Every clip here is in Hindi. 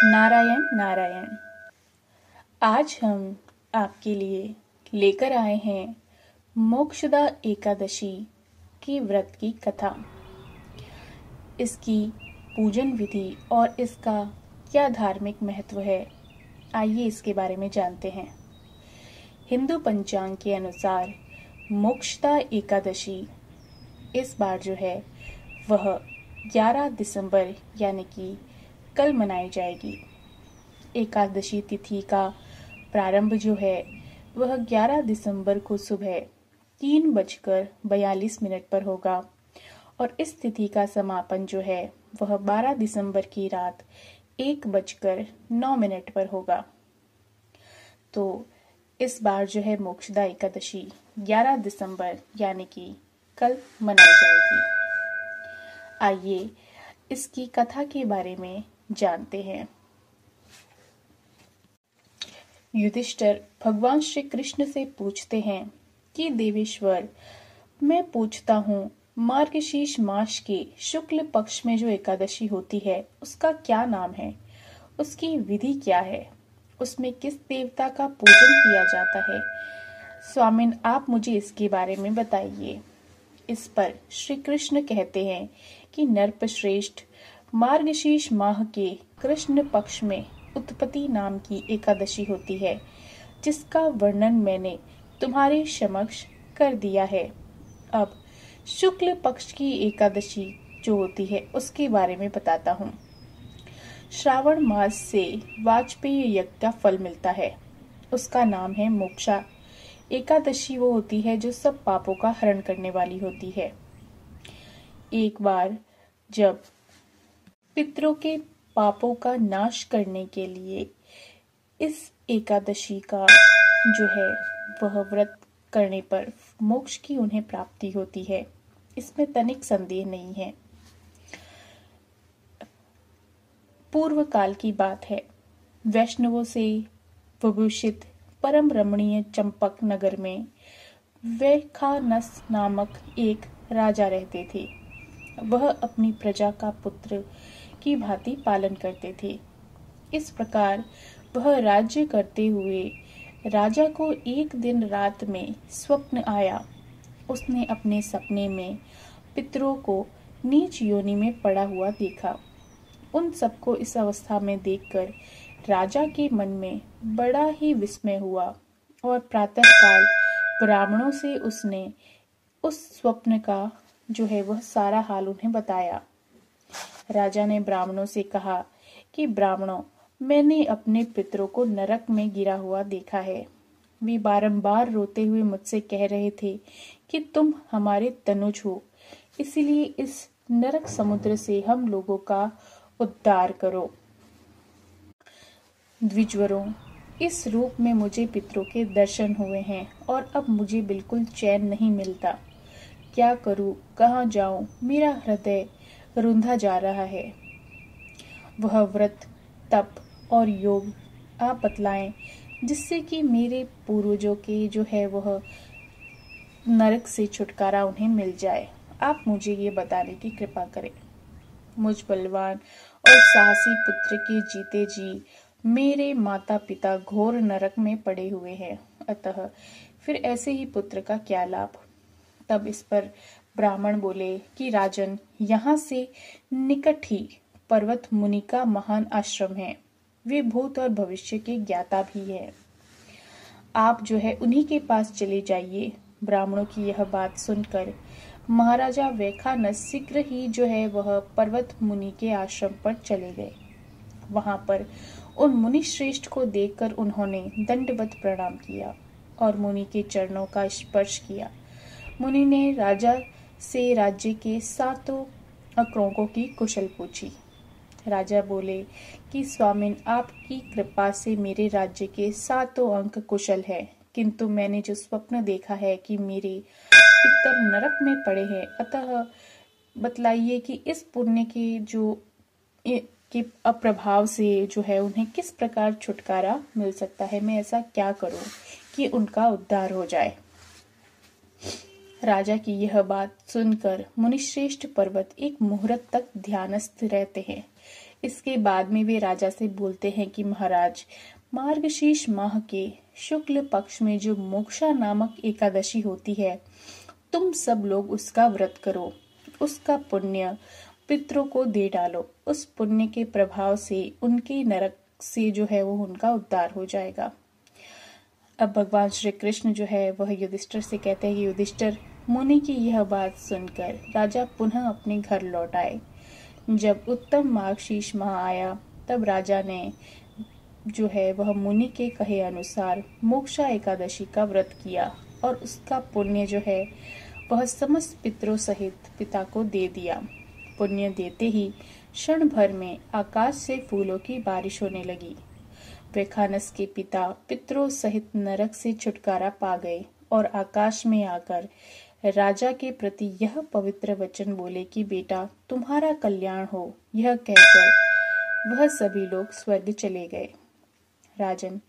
नारायण नारायण। आज हम आपके लिए लेकर आए हैं मोक्षदा एकादशी की व्रत की कथा। इसकी पूजन विधि और इसका क्या धार्मिक महत्व है, आइए इसके बारे में जानते हैं। हिंदू पंचांग के अनुसार मोक्षदा एकादशी इस बार जो है वह 11 दिसंबर यानी कि कल मनाई जाएगी। एकादशी तिथि का प्रारंभ जो है वह 11 दिसंबर को सुबह 3:42 पर होगा और इस तिथि का समापन जो है वह 12 दिसंबर की रात 1:09 पर होगा। तो इस बार जो है मोक्षदा एकादशी 11 दिसंबर यानी कि कल मनाई जाएगी। आइए इसकी कथा के बारे में जानते हैं। युधिष्ठिर भगवान श्री कृष्ण से पूछते हैं कि देवेश्वर, मैं पूछता हूँ मार्गशीर्ष मास के शुक्ल पक्ष में जो एकादशी होती है उसका क्या नाम है, उसकी विधि क्या है, उसमें किस देवता का पूजन किया जाता है। स्वामिन, आप मुझे इसके बारे में बताइए। इस पर श्री कृष्ण कहते हैं कि नरपश्रेष्ठ, मार्गशीर्ष माह के कृष्ण पक्ष में उत्पत्ति नाम की एकादशी होती है, जिसका वर्णन मैंने तुम्हारे समक्ष कर दिया है। अब शुक्ल पक्ष की एकादशी जो होती है उसके बारे में बताता हूँ। श्रावण मास से वाजपेय यज्ञ का फल मिलता है, उसका नाम है मोक्षा एकादशी। वो होती है जो सब पापों का हरण करने वाली होती है। एक बार जब पितरों के पापों का नाश करने के लिए इस एकादशी का जो है वह व्रत करने पर मोक्ष की उन्हें प्राप्ति होती है, इसमें तनिक संदेह नहीं है। पूर्व काल की बात है। वैष्णवों से विभूषित परम रमणीय चंपक नगर में वैखानस नामक एक राजा रहते थे। वह अपनी प्रजा का पुत्र की भांति पालन करते थे। इस प्रकार वह राज्य करते हुए राजा को एक दिन रात में स्वप्न आया। उसने अपने सपने में पितरों को नीच योनि में पड़ा हुआ देखा। उन सबको इस अवस्था में देखकर राजा के मन में बड़ा ही विस्मय हुआ और प्रातःकाल ब्राह्मणों से उसने उस स्वप्न का जो है वह सारा हाल उन्हें बताया। राजा ने ब्राह्मणों से कहा कि ब्राह्मणों, मैंने अपने पितरों को नरक में गिरा हुआ देखा है। वे बारंबार रोते हुए मुझसे कह रहे थे कि तुम हमारे तनुज हो, इसलिए इस नरक समुद्र से हम लोगों का उद्धार करो। द्विजवरों, इस रूप में मुझे पितरों के दर्शन हुए हैं और अब मुझे बिल्कुल चैन नहीं मिलता। क्या करूं, कहाँ जाऊं, मेरा हृदय रुंधा जा रहा है। वह व्रत, तप और योग आप बतलाएं, जिससे कि मेरे पूर्वजों के जो है वह नरक से छुटकारा उन्हें मिल जाए। आप मुझे ये बताने की कृपा करें। मुझ बलवान और साहसी पुत्र के जीते जी मेरे माता पिता घोर नरक में पड़े हुए हैं, अतः फिर ऐसे ही पुत्र का क्या लाभ। तब इस पर ब्राह्मण बोले कि राजन, यहाँ से निकट ही पर्वत मुनि का महान आश्रम है। वे भूत और भविष्य के ज्ञाता भी है। आप जो है उन्हीं के पास चले जाइए। ब्राह्मणों की यह बात सुनकर महाराजा वैखानस शीघ्र ही जो है वह पर्वत मुनि के आश्रम पर चले गए। वहां पर उन मुनि श्रेष्ठ को देखकर उन्होंने दंडवत प्रणाम किया और मुनि के चरणों का स्पर्श किया। मुनि ने राजा से राज्य के 7 अंकों की कुशल पूछी। राजा बोले कि स्वामिन, आपकी कृपा से मेरे राज्य के 7 अंक कुशल है, किंतु मैंने जो स्वप्न देखा है कि मेरे पितर नरक में पड़े हैं, अतः बतलाइए कि इस पुण्य के अप्रभाव से जो है उन्हें किस प्रकार छुटकारा मिल सकता है। मैं ऐसा क्या करूं कि उनका उद्धार हो जाए। राजा की यह बात सुनकर मुनिश्रेष्ठ पर्वत एक मुहूर्त तक ध्यानस्थ रहते हैं इसके बाद में वे राजा से बोलते हैं कि महाराज, मार्गशीर्ष माह के शुक्ल पक्ष में जो मोक्षा नामक एकादशी होती है, तुम सब लोग उसका व्रत करो। उसका पुण्य पितरों को दे डालो। उस पुण्य के प्रभाव से उनके नरक से जो है वो उनका उद्धार हो जाएगा। अब भगवान श्री कृष्ण जो है वह युधिष्ठिर से कहते हैं कि युधिष्ठिर, मुनि की यह बात सुनकर राजा पुनः अपने घर लौट आए। जब उत्तम मार्गशीर्ष माह आया तब राजा ने जो है वह मुनि के कहे अनुसार मोक्षा एकादशी का व्रत किया और उसका पुण्य जो है वह समस्त पितरों सहित पिता को दे दिया। पुण्य देते ही क्षण भर में आकाश से फूलों की बारिश होने लगी। वैखानस के पिता पितरों सहित नरक से छुटकारा पा गए और आकाश में आकर राजा के प्रति यह पवित्र वचन बोले कि बेटा, तुम्हारा कल्याण हो। यह कहकर वह सभी लोग स्वर्ग चले गए। राजन,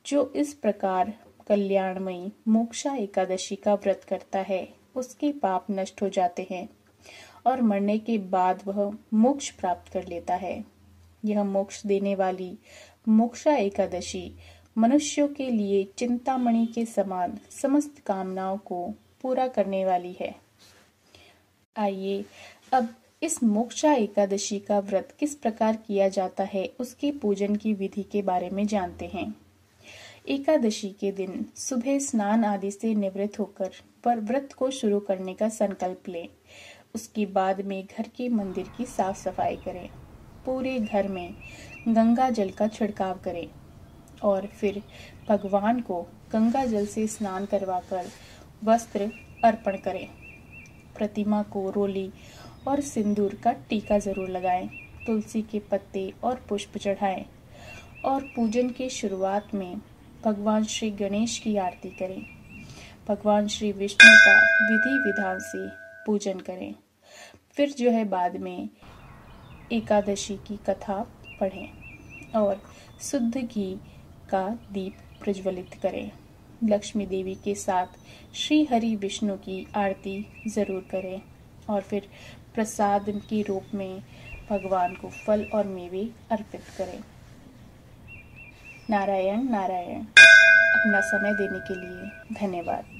जो इस प्रकार कल्याणमयी मोक्षा एकादशी का व्रत करता है, उसके पाप नष्ट हो जाते हैं और मरने के बाद वह मोक्ष प्राप्त कर लेता है। यह मोक्ष देने वाली मोक्षा एकादशी मनुष्यों के लिए चिंतामणि के समान समस्त कामनाओं को पूरा करने वाली है। आइए अब इस मोक्षा एकादशी का व्रत किस प्रकार किया जाता है, उसके पूजन की विधि के बारे में जानते हैं। एकादशी के दिन सुबह स्नान आदि से निवृत्त होकर पर व्रत को शुरू करने का संकल्प लें। उसके बाद में घर के मंदिर की साफ सफाई करें। पूरे घर में गंगा जल का छिड़काव करें और फिर भगवान को गंगा जल से स्नान करवाकर वस्त्र अर्पण करें। प्रतिमा को रोली और सिंदूर का टीका जरूर लगाएं। तुलसी के पत्ते और पुष्प चढ़ाएं और पूजन की शुरुआत में भगवान श्री गणेश की आरती करें। भगवान श्री विष्णु का विधि विधान से पूजन करें। फिर जो है बाद में एकादशी की कथा पढ़ें और शुद्ध घी का दीप प्रज्वलित करें। लक्ष्मी देवी के साथ श्री हरि विष्णु की आरती जरूर करें और फिर प्रसाद के रूप में भगवान को फल और मेवे अर्पित करें। नारायण नारायण। अपना समय देने के लिए धन्यवाद।